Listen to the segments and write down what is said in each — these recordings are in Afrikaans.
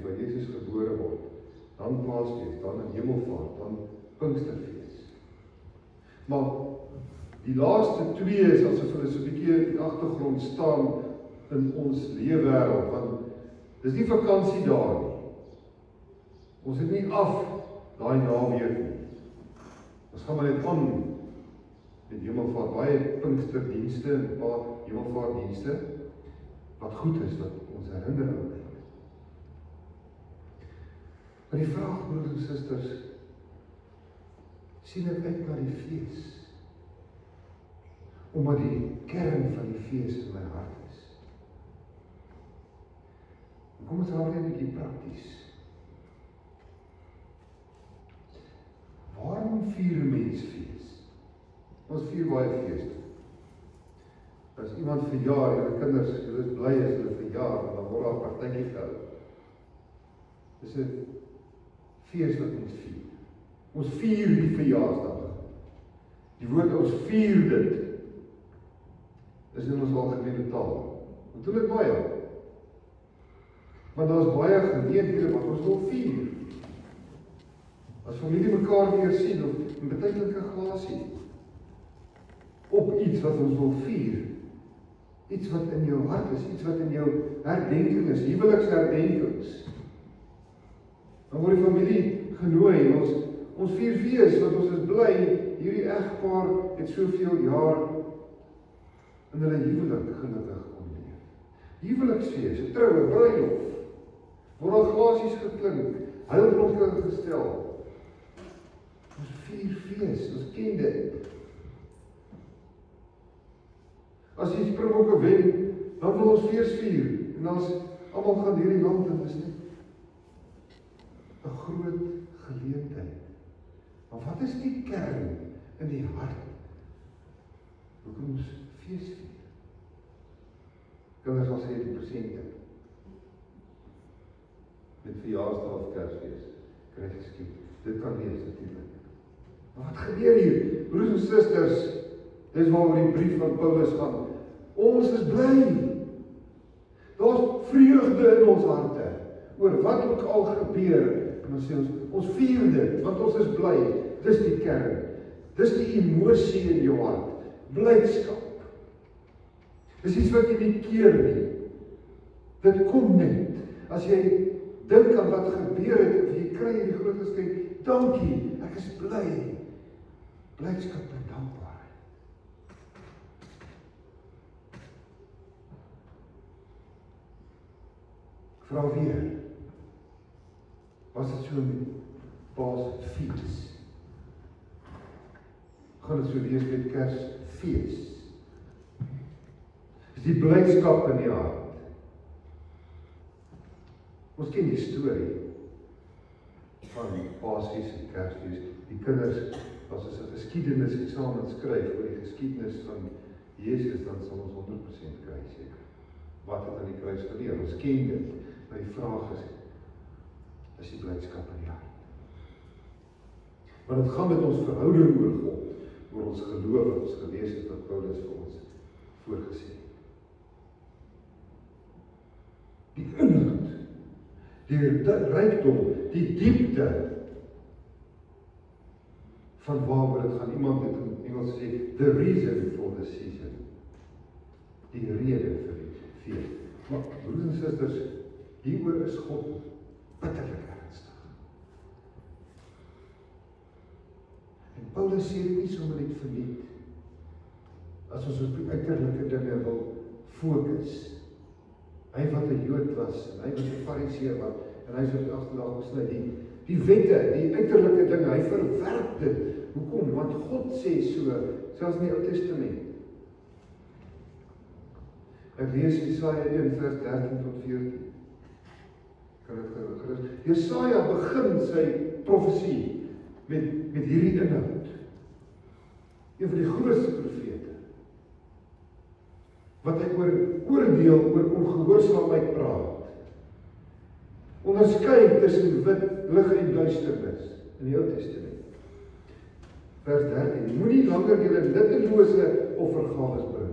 waar Jezus gebore word, dan Paasfees, dan in Hemelvaart, dan Pinksterfees. Maar die laaste twee is asof hulle so 'n bietjie in die agtergrond staan in ons leefwêreld, want dis nie vakansie daar nie. Ons het nie af daai naweek nie. Ons gaan maar net aan met Hemelvaart, baie Pinksterdienste en 'n paar Hemelvaartdienste wat goed is, wat ons herinner aan dit. Maar die vraag, broers en susters, sien ek uit na die fees? Omdat die kern van die fees in my hart is. Kom ons raak net 'n bietjie prakties. Waarom vier 'n mens fees? Ons vier baie feeste. As iemand verjaar, julle kinders, julle is bly as hulle verjaar, dan word daar 'n partytjie gehou. Dis 'n fees wat ons vier. Ons vier die verjaarsdag. Die woord ons vier dit is in ons algemene taal. Ons doen dit baie. Want daar is baie geleenthede wat ons wil vier. As familie mekaar weer sien, of 'n betydelike glasie, op iets wat ons wil vier. Iets wat in jou hart is, iets wat in jou herdenking is, huweliksherdenkings. Dan word die familie genooi en ons vier fees, want ons is bly, hierdie egpaar het soveel jaar in hulle huwelik gelukkig kon leef. Huweliksfees, 'n troue, bruilof, word al glasies geklink, heilbronke gestel. Ons vier fees, ons ken dit. As jy Springbokke wen, dan wil ons fees vier, en as almal gaan hierdie land in, is net 'n groot geleentheid. Maar wat is die kern in die hart? Hoekom ons fees vier? Kinders sal sê die persente. Met verjaarsdag of Kersfees, kry geskied. Dit kan wees natuurlik. Maar wat gebeur hier? Broers en susters, dis waaroor die brief van Paulus gaan. Ons is bly. Daar's vreugde in ons harte, oor wat ook al gebeur. En dan sê ons vier dit, want ons is bly. Dis die kern. Dis die emosie in jou hart. Blydskap. Dis iets wat jy nie keer nie. Dit kom net. As jy dink aan wat gebeur het, of jy kry hierdie groot geskenk, dankie, ek is bly. Blydskap en dankbaarheid. Ek vra weer, was dit so met Paasfees? Gaan dit so wees met Kersfees? Is die blydskap in die hart? Ons ken die storie van Paasfees en Kersfees. Die kinders, as ons 'n geskiedenis eksamen skryf oor die geskiedenis van Jezus, dan sal ons 100% kry seker. Wat het aan die kruis geleer? Ons ken dit. Maar die vraag is die blydskap in die hart. Want dit gaan met ons verhouding oor God, oor ons geloof wat ons gelees het wat Paulus vir ons voorgesê het. Die inhoud, die rykdom, die diepte van waaroor dit gaan. Iemand het in Engels sê, the reason for the season. Die rede vir die fees. Maar broers en susters, hieroor is God bitterlik ernstig. En Paulus sê dit nie sommer net verniet, as ons op die uiterlike dinge wil fokus. Hy wat 'n Jood was, en hy was 'n Fariseer, en hy is op die agterdag besluit, die wette, die uiterlike dinge, hy verwerp dit. Hoekom? Want God sê so, selfs in die Ou Testament. Ek lees Jesaja 1 vers 13 tot 14. Kan dit gerus. Jesaja begin sy profesie met hierdie inhoud. Een van die grootste profete. Wat hy oordeel oor ongehoorsaamheid praat. Onderskei tussen wit, lig en duisternis in die Ou Testament. Vers 13. Moenie langer julle nuttelose offergawes bring.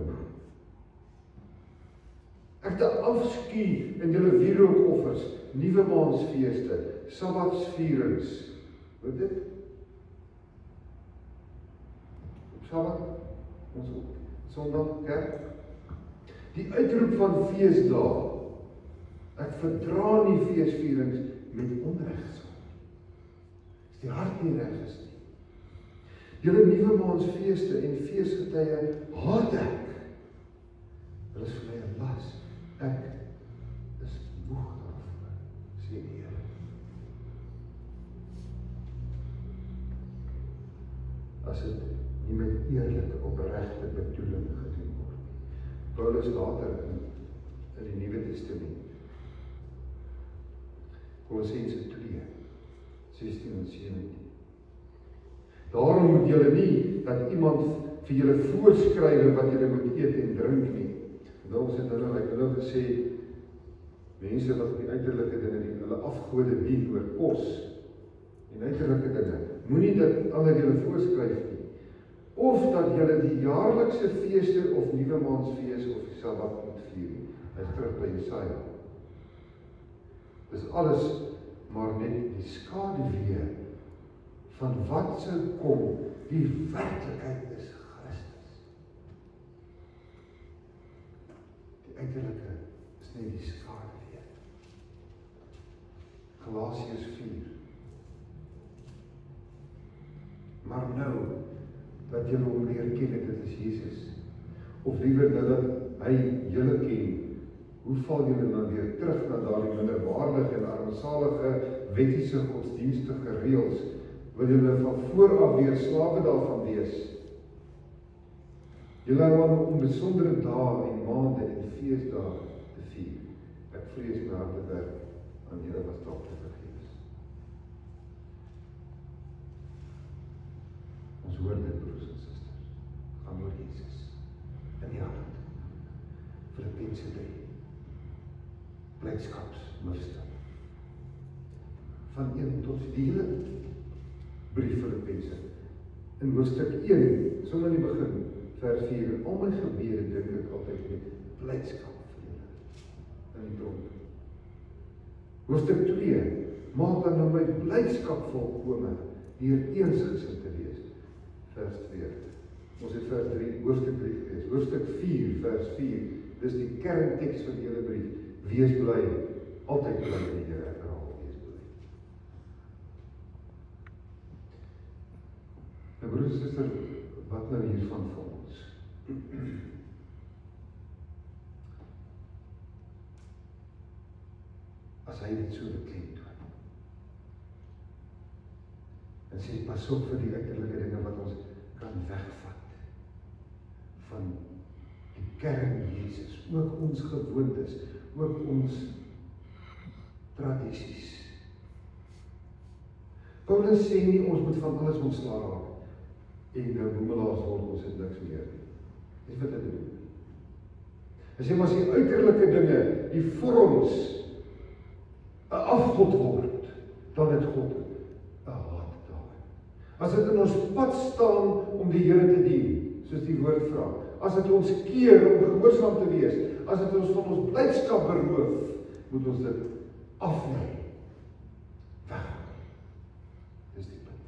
Ek het 'n afskuw in julle wierookoffers nuwe maansfeeste, sabbatsvierings. Weet dit? Op Sabbat, ons Sondag kerk. Die uitroep van feesdae. Ek verdra nie feesvierings met onregsaak. As die hart nie reg is nie. Julle nuwe maansfeeste en feesgetye haat ek. Hulle is vir my 'n las. Ek is moeg daarvoor, sê die Here. As dit nie met eerlike, opregte bedoeling gedoen word nie. Paulus later in die Nuwe Testament. Kolossense 2, 16 en 17. Daarom moet julle nie dat iemand vir julle voorskryf wat julle moet eet en drink nie. Ons het hulle gesê, mense wat die uiterlike dinge, hulle afgode dien oor kos en uiterlike dinge, moenie dat ander julle voorskryf nie. Of dat julle die jaarlikse feeste of nuwe maansfees of die Sabbat moet vier nie. Hy is terug by Jesaja. Dis alles maar net die skaduwee van wat sou kom, die werklikheid is Christus. Die uiterlike is net die skaduwee. Galasiërs 4. Maar nou, dat julle hom leer ken, dit is Jesus. Of liewer nou dat hy julle ken, hoe val julle dan weer terug na daardie minderwaardige en armsalige wettiese godsdienstige reëls, wil julle van vooraf weer slawe daarvan wees. Julle hou aan om besondere dae en maande en feesdae te vier. Ek vrees my harde werk aan julle was dalk te vergeefs. Ons hoor dit, broers en susters, gaan oor Jesus in die hart. Filippense 3, blydskapsmisdaad. Van 1 tot die hele brief Filippense. In hoofstuk 1, sommer in die begin, vers 4, al my gebede dink ek altyd met blydskap vir julle in die tronk. Hoofstuk 2, maak dan nou my blydskap volkome deur eensgesind te wees. Vers 2. Ons het vers 3, hoofstuk 3 gelees. Hoofstuk 4, vers 4. Dis die kernteks van die hele brief. Wees bly, altyd bly in die Here, herhaal, wees bly. Nou broers en susters, wat nou hiervan vir ons? As hy dit so beklemtoon en sê, pas op vir die uiterlike dinge wat ons kan wegvat van die kern Jesus, ook ons gewoontes, ook ons tradisies. Paulus sê nie, ons moet van alles ontslae raak en nou boemelaars word ons het niks meer. Dis wat hy doen. Hy sê, maar as die uiterlike dinge, die vorms, 'n afgod word, dan het God 'n haat daarin. As dit in ons pad staan om die Here te dien, soos die woord vra, as dit ons keer om gehoorsaam te wees, as dit ons van ons blydskap beroof, moet ons dit aflei. Weg. Dis die punt.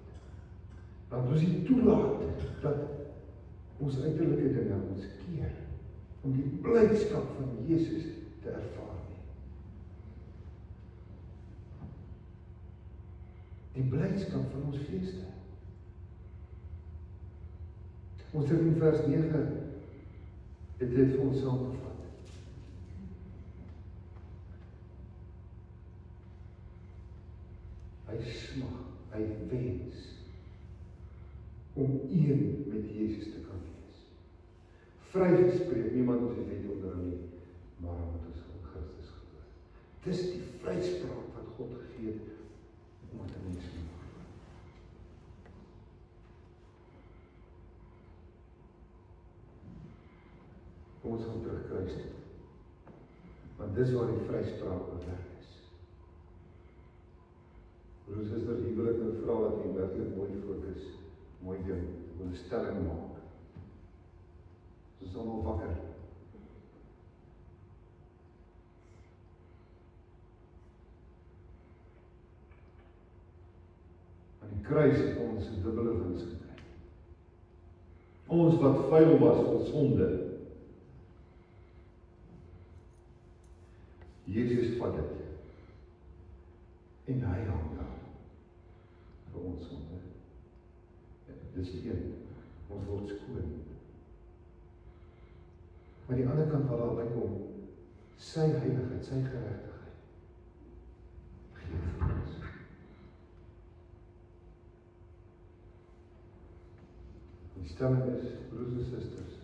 Dan ons nie toelaat dat ons uiterlike dinge ons keer om die blydskap van Jesus te ervaar nie. Die blydskap van ons feeste. Ons het in vers 9 het dit vir ons saamgevat. Hy smag, hy wens om een met Jesus te kan wees. Vrygespreek, niemand ons die wet onderhou nie, maar omdat ons in Christus glo. Dis die vryspraak wat God gegee het om te mens te maak. Kom ons gaan terug kruis toe. Want dis waar die vryspraak bewerk is. Broers en susters, hier wil ek nou vra dat jy werklik mooi fokus, mooi ding, wil 'n stelling maak. Ons is almal wakker. kruis het ons 'n dubbele wins gekry. Ons wat vuil was van sonde, Jesus vat dit. En hy hang daar vir ons sonde. Dis die een, ons word skoon. Maar die ander kant wat daar bykom, sy heiligheid, sy geregtigheid, gee vir ons. Die stelling is, broers en susters,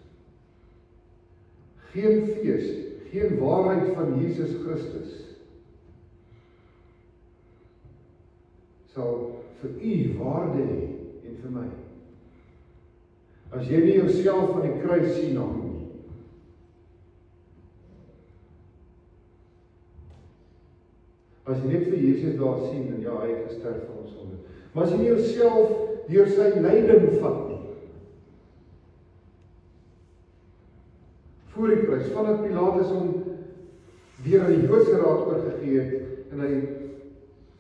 geen fees, geen waarheid van Jesus Christus sal vir u waarde hê en vir my. As jy nie jouself aan die kruis sien hang nie. As jy net vir Jesus daar sien en ja, hy het gesterf vir ons sonde. Maar as jy nie jouself deur sy lyding vat nie. Voor die kruis, vandat Pilatus hom weer aan die Joodse raad oorgegee het en hy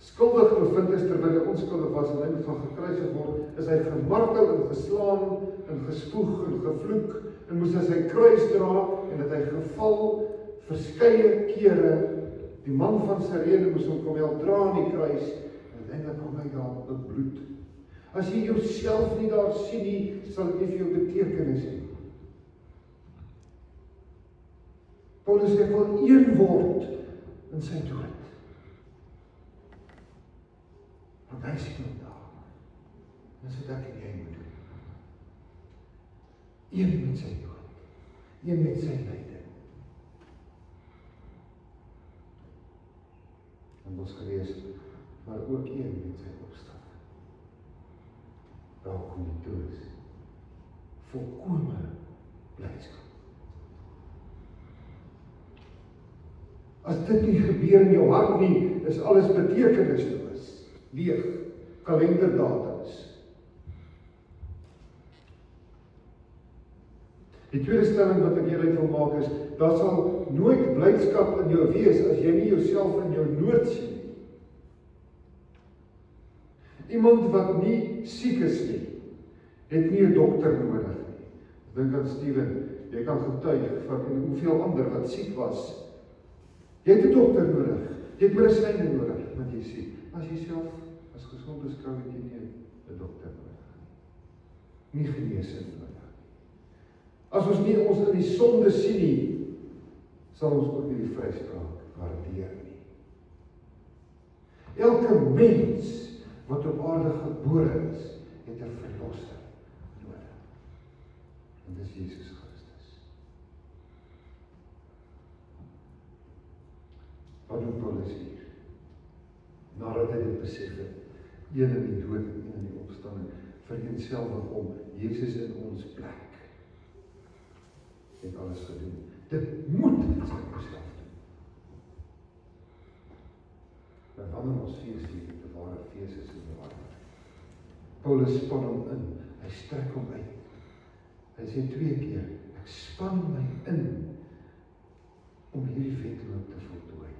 skuldig bevind is terwyl hy onskuldig was en hy moet van gekruisig word, is hy gemartel en geslaan en gespoeg en gevloek en moes hy sy kruis dra en het hy geval verskeie kere. Die man van Sirene moes hom kom help dra aan die kruis en uiteindelik kom hy daar bebloed. As jy jouself nie daar sien nie, sal dit nie vir jou betekenis hê. Paulus sê, ek wil een word in sy dood. Want hy sien hom daar. Dis wat ek en jy moet doen. Een met sy dood. Een met sy lyding. En ons gelees, maar ook een met sy opstanding. Daar kom die dood. Volkome blydskap. As dit nie gebeur in jou hart nie, is alles betekenisloos, leeg, kalenderdatums. Die tweede stelling wat ek hieruit wil maak is, daar sal nooit blydskap in jou wees as jy nie jouself in jou nood sien nie. Iemand wat nie siek is nie, het nie 'n dokter nodig nie. Dink aan Steven, jy kan getuig van hoeveel ander wat siek was. Jy het 'n dokter nodig, jy het medisyne nodig, want jy sien, as jy self as gesond is, kan jy nie 'n dokter nodig. Nie genesing nodig. As ons nie ons in die sonde sien nie, sal ons ook nie die vryspraak waardeer nie. Elke mens wat op aarde gebore is, het 'n verlosser nodig. En dis Jesus Christus. Wat doen Paulus hier? Nadat hy dit besef het, een in die dood en een in die opstanding, vereenselwig hom, Jesus in ons plek. Het alles gedoen. Dit moet in sy self doen. En wanneer ons fees hier, die ware fees is in die waarheid. Paulus span hom in, hy strek hom uit. Hy sê 2 keer, ek span my in om hierdie wedloop te voltooi.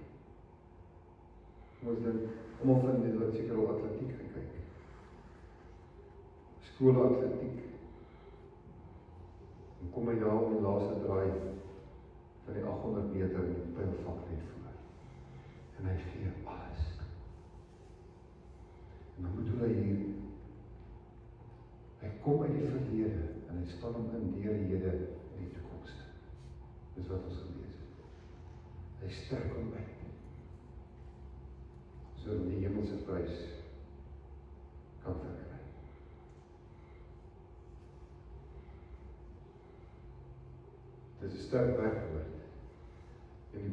Ons dink, almal van die wat seker al atletiek gekyk. Skoolatletiek. En kom hy daar om die laaste draai van die 800 meter in die pylvak net voor. En hy gee alles. En dan bedoel hy hier, hy kom uit die verlede en hy span hom in deur die hede en die toekoms. Dis wat ons gelees het. Hy sterk hom uit. Sodat die hemelse prys kan verkry. Dit is 'n sterk werkwoord. En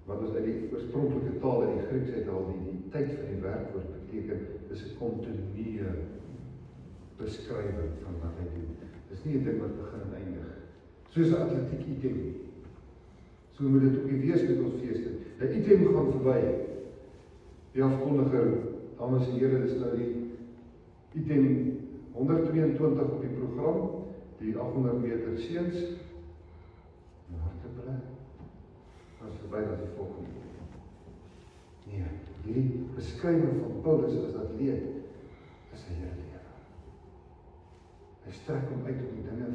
wat ons uit die oorspronklike taal in die Grieks het al die tyd van die werkwoord beteken, dis 'n kontinue beskrywing van wat hy doen. Dis nie 'n ding wat begin en eindig. Soos 'n atletiek item. So moet dit ook nie wees met ons feeste. 'n Item gaan verby. Die afkondiger, dames en here, dis nou die item 122 op die program, die 800 meter seuns. Hartebrei. As verby as die volgende. Nee, hierdie beskrywing van Paulus as atleet is sy hele lewe. Hy strek hom uit om die dinge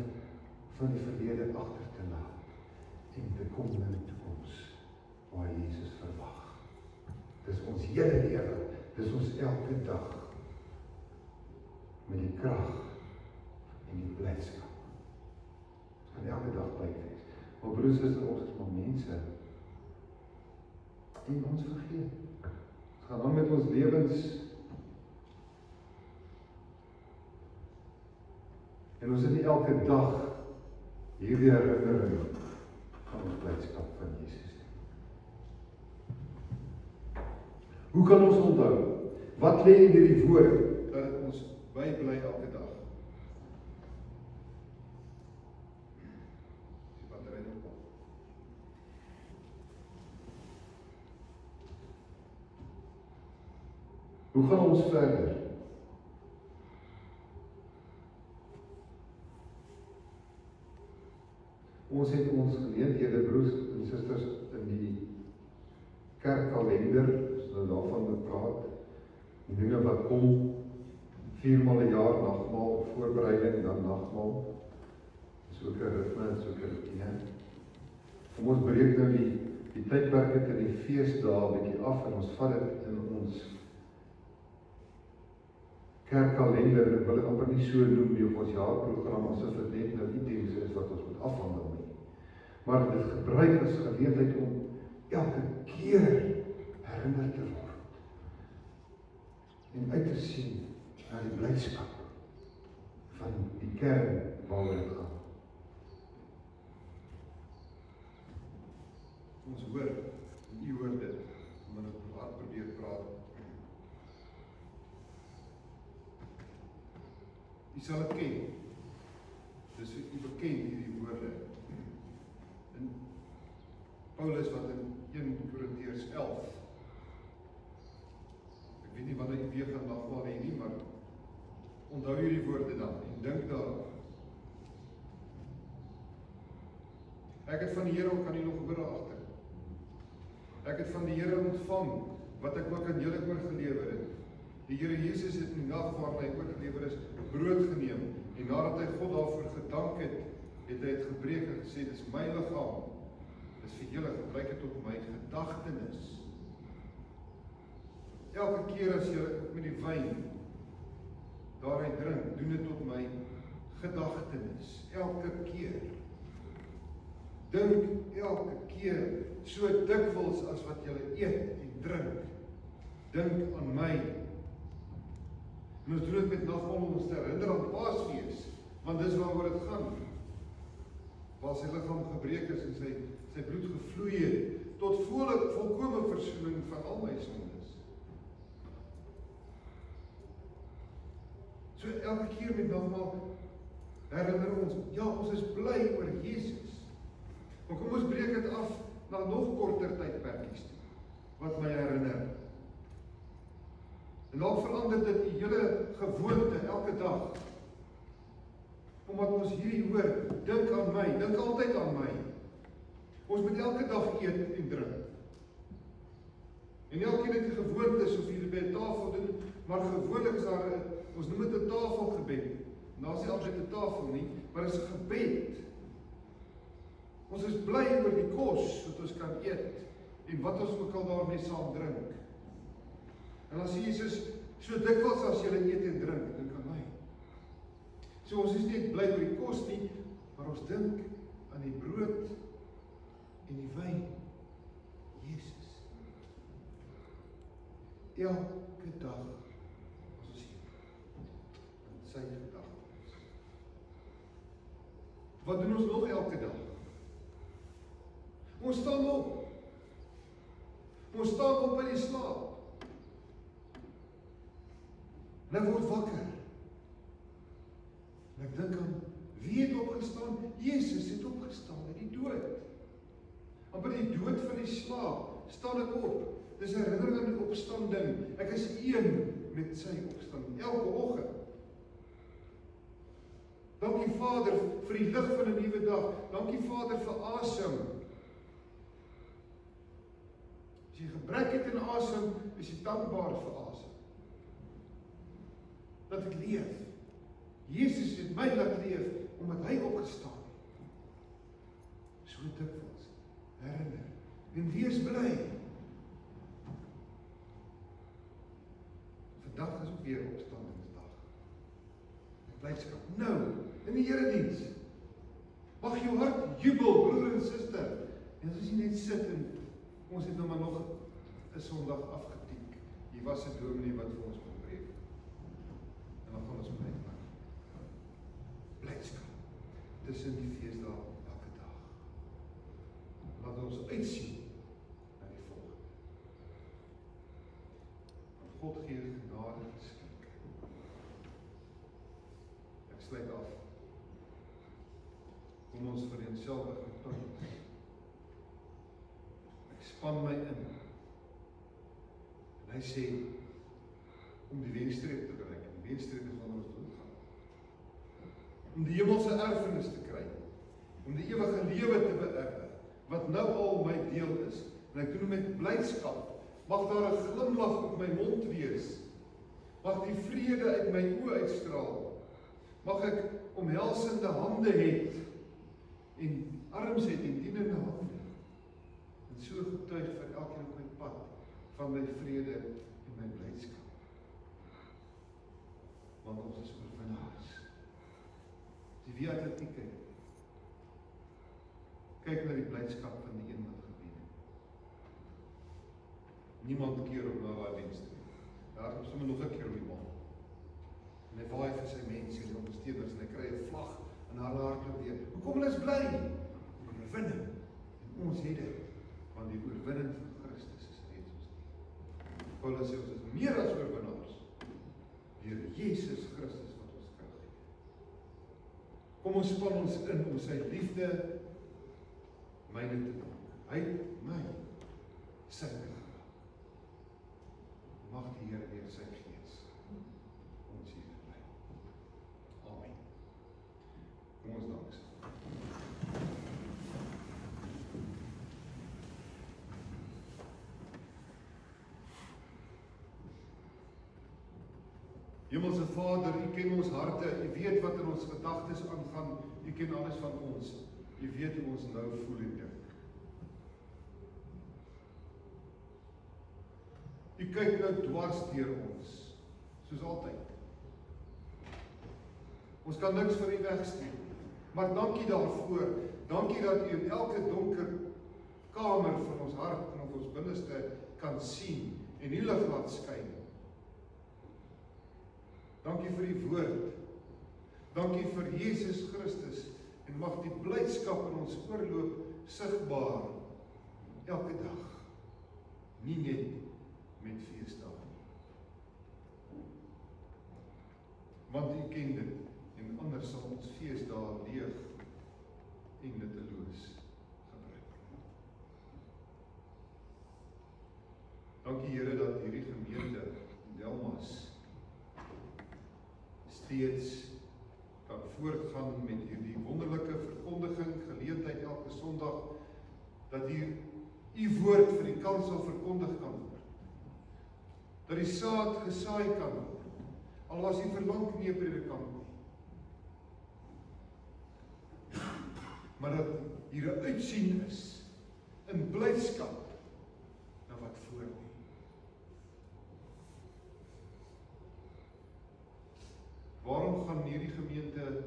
van die verlede agter te laat en te kom na die toekoms waar Jesus verwag. Dis ons hele lewe, dis ons elke dag met die krag en die blydskap. Van elke dag by wees. Maar broers en susters, ons is maar mense en ons vergeet. Ons gaan aan met ons lewens en ons het nie elke dag hierdie herinnering van ons blydskap van Jesus nie. Hoe kan ons onthou? Wat lê in hierdie woord dat dit ons bybly elke dag? Die battery nog op. Hoe gaan ons verder? Ons het ons geleenthede, broers en susters, in die kerkkalender, as ons daarvan bepraat, die dinge wat kom, 4 maal 'n jaar nagmaal, voorbereiding en dan nagmaal, is ook 'n ritme, is ook 'n rutine. Kom ons breek nou die tydperke in die feesdae bietjie af en ons vat dit in ons kerkkalender, ek wil dit amper nie so noem nie, op ons jaarprogram, asof dit net nou items is wat ons moet afhandel nie. Maar dit gebruik as geleentheid om elke keer herinner te word. En uit te sien na die blydskap van die kern waaroor dit gaan. Ons hoor, en u hoor dit, omdat ek probeer praat. U sal het ken. Dis vir u bekend hierdie woorde. En Paulus wat in 1 Korintiërs 11. Ek weet nie wanneer u weer gaan nagmaal hê nie, maar onthou hierdie woorde dan en dink daaraan. Ek het van die Here, kan u nog hoor agter. Ek het van die Here ontvang wat ek ook aan julle oorgelewer het. Die Here Jesus het in die nag waarin hy oorgelewer is, brood geneem en nadat hy God daarvoor gedank het, het hy het gebreek en gesê, dis my liggaam, dis vir julle, gebruik dit tot my gedagtenis. Elke keer as julle met die wyn daaruit drink, doen dit tot my gedagtenis. Elke keer. Dink elke keer so dikwels as wat julle eet en drink. Dink aan my. En ons doen dit met nagmaal om ons te herinner aan Paasfees, want dis waaroor dit gaan. Waar sy liggaam gebreek is en sy bloed gevloei het, tot volkome versoening van al my sondes. So elke keer met nagmaal herinner ons, ja, ons is bly oor Jesus. Maar kom ons breek dit af na nog korter tydperkies toe, wat my herinner. En dan verander dit die hele gewoonte elke dag. Omdat ons hierdie hoor, dink aan my, dink altyd aan my. Ons moet elke dag eet en drink. En elkeen het die gewoontes of jy by 'n tafel doen, maar gewoonlik is daar, ons noem dit 'n tafelgebed. En daar is nie altyd 'n tafel nie, maar is 'n gebed. Ons is bly oor die kos wat ons kan eet en wat ons ook al daarmee saam drink. En dan sê Jesus, so dikwels as julle eet en drink, dink aan my. So ons is nie bly oor die kos nie, maar ons dink aan die brood en die wyn. Jesus. Elke dag as ons hier in sy gedagtes. Wat doen ons nog elke dag? Ons staan op. Ons staan op by die slaap. En ek word wakker. En ek dink aan, wie het opgestaan? Jesus het opgestaan uit die dood. Maar by die dood van die slaap, staan ek op. Dis 'n herinnering aan die opstanding. Ek is een met sy opstanding, elke oggend. Dankie Vader vir die lig van 'n nuwe dag. Dankie Vader vir asem. As jy gebrek het aan asem, is jy dankbaar vir asem. laat ek leef. Jesus het my laat leef, omdat hy opgestaan het. So dikwels, herinner, en wees bly. Vandag is ook weer opstandingsdag. Met blydskap, nou, in die erediens. Mag jou hart jubel, broer en suster. En as jy net sit en ons het nou maar nog 'n Sondag afgetiek. Hier was 'n dominee wat vir ons kon preek. En dan gaan ons bly. Blydskap tussen die feesdae elke dag. Laat ons uitsien na die volgende. Want God gee genade geskenke. Ek sluit af. Kom ons vereenselwig met Paulus. Ek span my in. En hy sê, om die wenstreep te bereik. Die wenstreep is wanneer ons doodgaan. Om die hemelse erfenis te kry. Om die ewige lewe te beerwe. Wat nou al my deel is. En ek doen met blydskap. Mag daar 'n glimlag op my mond wees. Mag die vrede uit my oë uitstraal. Mag ek omhelsende hande het. En arms het en dienende hande. En so getuig vir elkeen op my pad van my vrede en my blydskap. Want ons is oorwinnaars. As jy weer atletiek kyk, kyk na die blydskap van die een wat gewen het. Niemand keer op na daai wenstreep. Daar is sommer nog 'n keer op die baan. En hy waai vir sy mense, die ondersteuners, en hy kry 'n vlag en hulle hardloop weer. Hoekom hulle is bly? Oorwinning. En ons het dit. Want die oorwinning van Christus is reeds ons. Paulus sê ons is meer as oorwinnaars deur Jesus Christus wat ons krag gee. Kom ons span ons in om sy liefde myne te dank. Hy het my sy gemaak. Mag die Here weer sy gees ons hier bly. Amen. Kom ons dank sy. Hemelse Vader, U ken ons harte, U weet wat in ons gedagtes aangaan, U ken alles van ons, U weet hoe ons nou voel en dink. U kyk nou dwars deur ons, soos altyd. Ons kan niks vir U wegsteek, maar dankie daarvoor, dankie dat U in elke donker kamer van ons hart en op ons binneste kan sien en U lig laat skyn. Dankie vir die woord. Dankie vir Jesus Christus en mag die blydskap in ons oorloop sigbaar elke dag. Nie net met feesdae nie. Want U ken dit en anders sal ons feesdae leeg en nutteloos gebruik. Dankie Here dat hierdie gemeente in Delmas steeds kan voortgaan met hierdie wonderlike verkondiging, geleentheid elke Sondag, dat hier U woord vir die kansel verkondig kan word. Dat die saad gesaai kan word, al was U verlang nie 'n predikant nie. Maar dat hier 'n uitsien is, in blydskap, na wat voor lê. Waarom gaan hierdie gemeente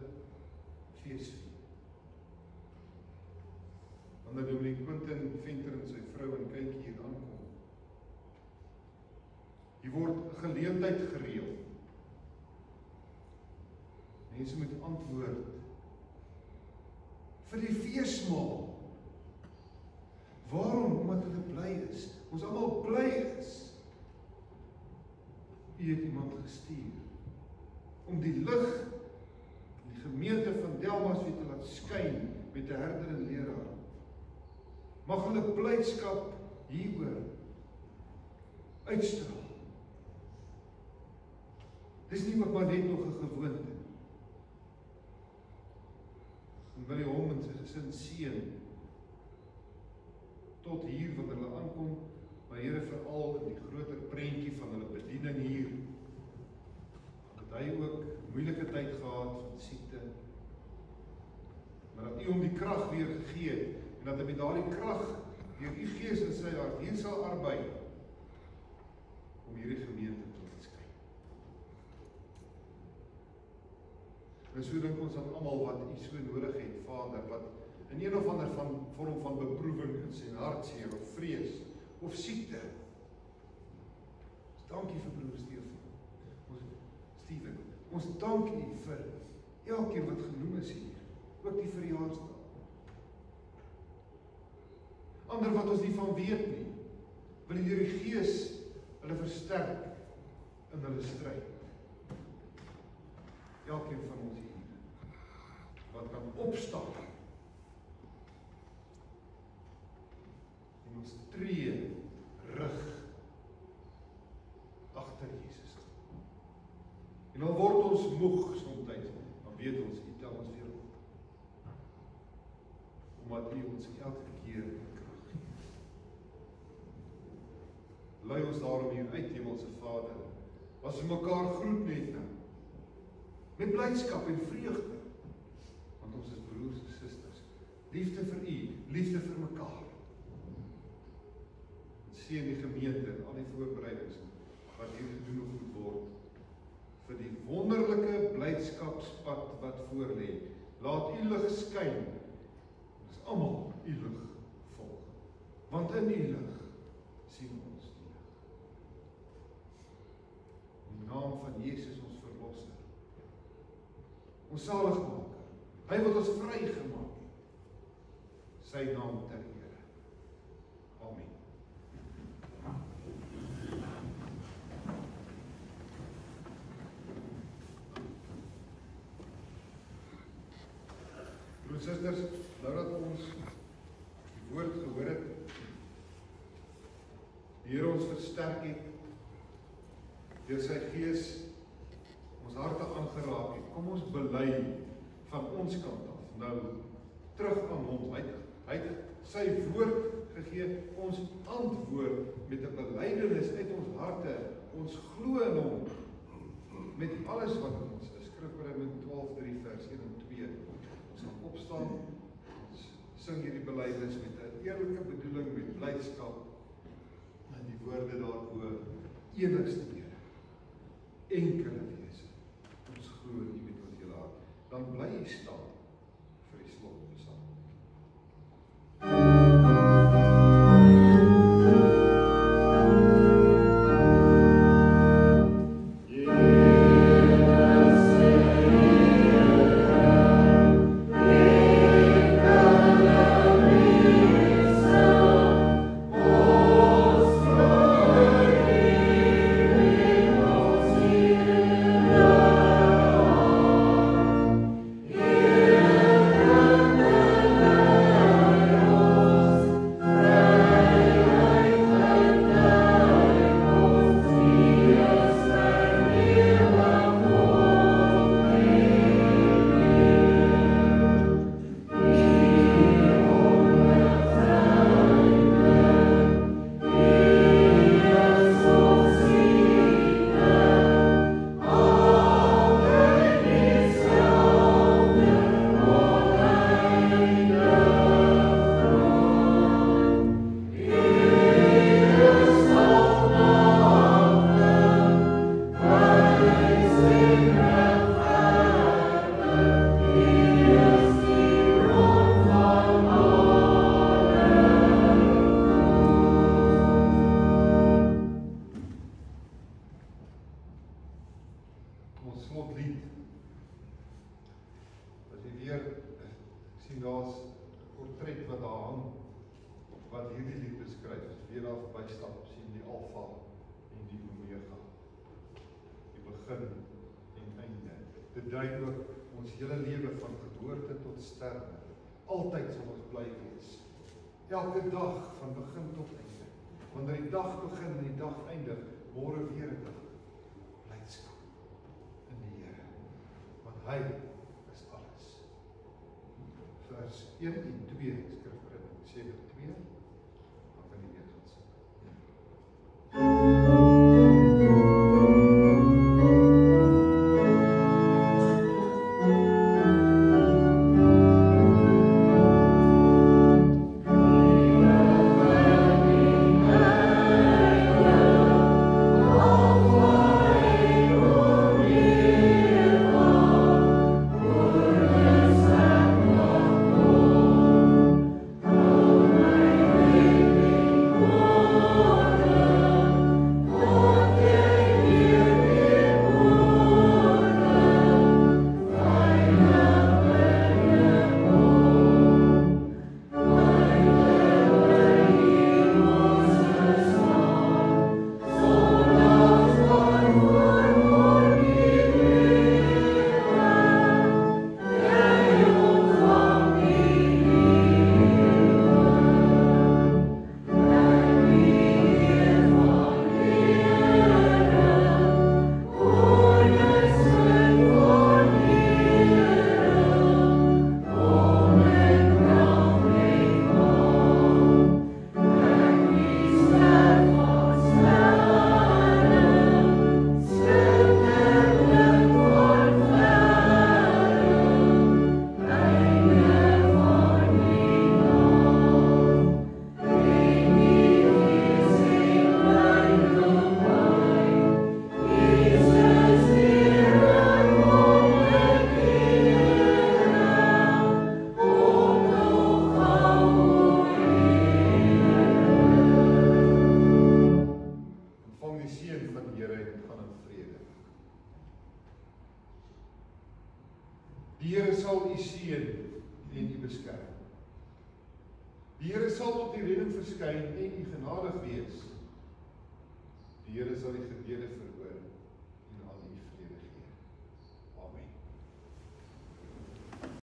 feesvier? Wanneer Dominee Quentin Venter en sy vrou en kyk hier aankom. Hier word 'n geleentheid gereël. Mense moet antwoord vir die feesmaal. Waarom? Omdat hulle bly is. Ons almal bly is. U het iemand gestuur om die lig in die gemeente van Delmas weer te laat skyn met 'n herder en leraar. Mag hulle blydskap hieroor uitstraal. Dis nie maar net nog 'n gewoonte. En wil hy hom en sy gesin seën tot hier wanneer hulle aankom, maar Here veral in die groter prentjie van hulle bediening hier, dat hy ook U hom die krag weer gegee het, en dat hy met daardie krag, deur U Gees in sy hart, hier sal arbei, om hierdie gemeente te laat skyn. En so dink ons aan almal wat U so nodig het, Vader, wat in een of ander vorm van beproewing in sy hartseer, of vrees, of siekte. Dankie vir broer Steven. Ons dank U vir elkeen wat genoem is hier, ook die verjaarsdag. Ander wat ons nie van weet nie, wil U deur die Gees hulle versterk in hulle stryd. Elkeen van ons hier, wat kan opstaan en ons tree rig agter Jesus. En dan word ons moeg soms, dan weet ons, U tel ons weer op. Omdat U ons elke keer krag gee. Lei ons daarom hier uit, Hemelse Vader, as ons mekaar groet net nou, met blydskap en vreugde, want ons is broers en susters. Liefde vir U, liefde vir mekaar. Seën die gemeente en al die voorbereidings wat hier gedoen moet word, vir die wonderlike blydskapspad wat voor lê. Laat U lig skyn, ons almal U lig volg, want in U lig sien ons die lig. In die naam van Jesus ons verlosser, ons saligmaker, hy wat ons vrygemaak het, sy naam ter ere. Amen. Broers en susters, nou dat ons die woord gehoor het, die Here ons versterk het, deur sy Gees ons harte aangeraak het, kom ons bely van ons kant af, nou terug aan hom. Hy het sy woord gegee, ons antwoord met 'n belydenis uit ons harte, ons glo in hom, met alles wat in ons is. Skrifbreuke 12:3 vers 1 en 2. Ons gaan opstaan, ons sing hierdie belydenis met 'n eerlike bedoeling, met blydskap, en die woorde daarbo, enigste Here, enkele wese, ons glo in U met ons hele hart. Dan bly jy staan vir die slotpsalm. Altyd sal ons bly wees. Elke dag van begin tot einde. Wanneer die dag begin en die dag eindig, môre weer 'n dag. Blydskap in die Here, want hy is alles. Vers 1 en 2 Skrifbreuke 7:2. Dan kan jy weer tot sien. Die Here sal u seën en u beskerm. Die Here sal tot u redding verskyn en u genadig wees. Die Here sal die gebede verhoor.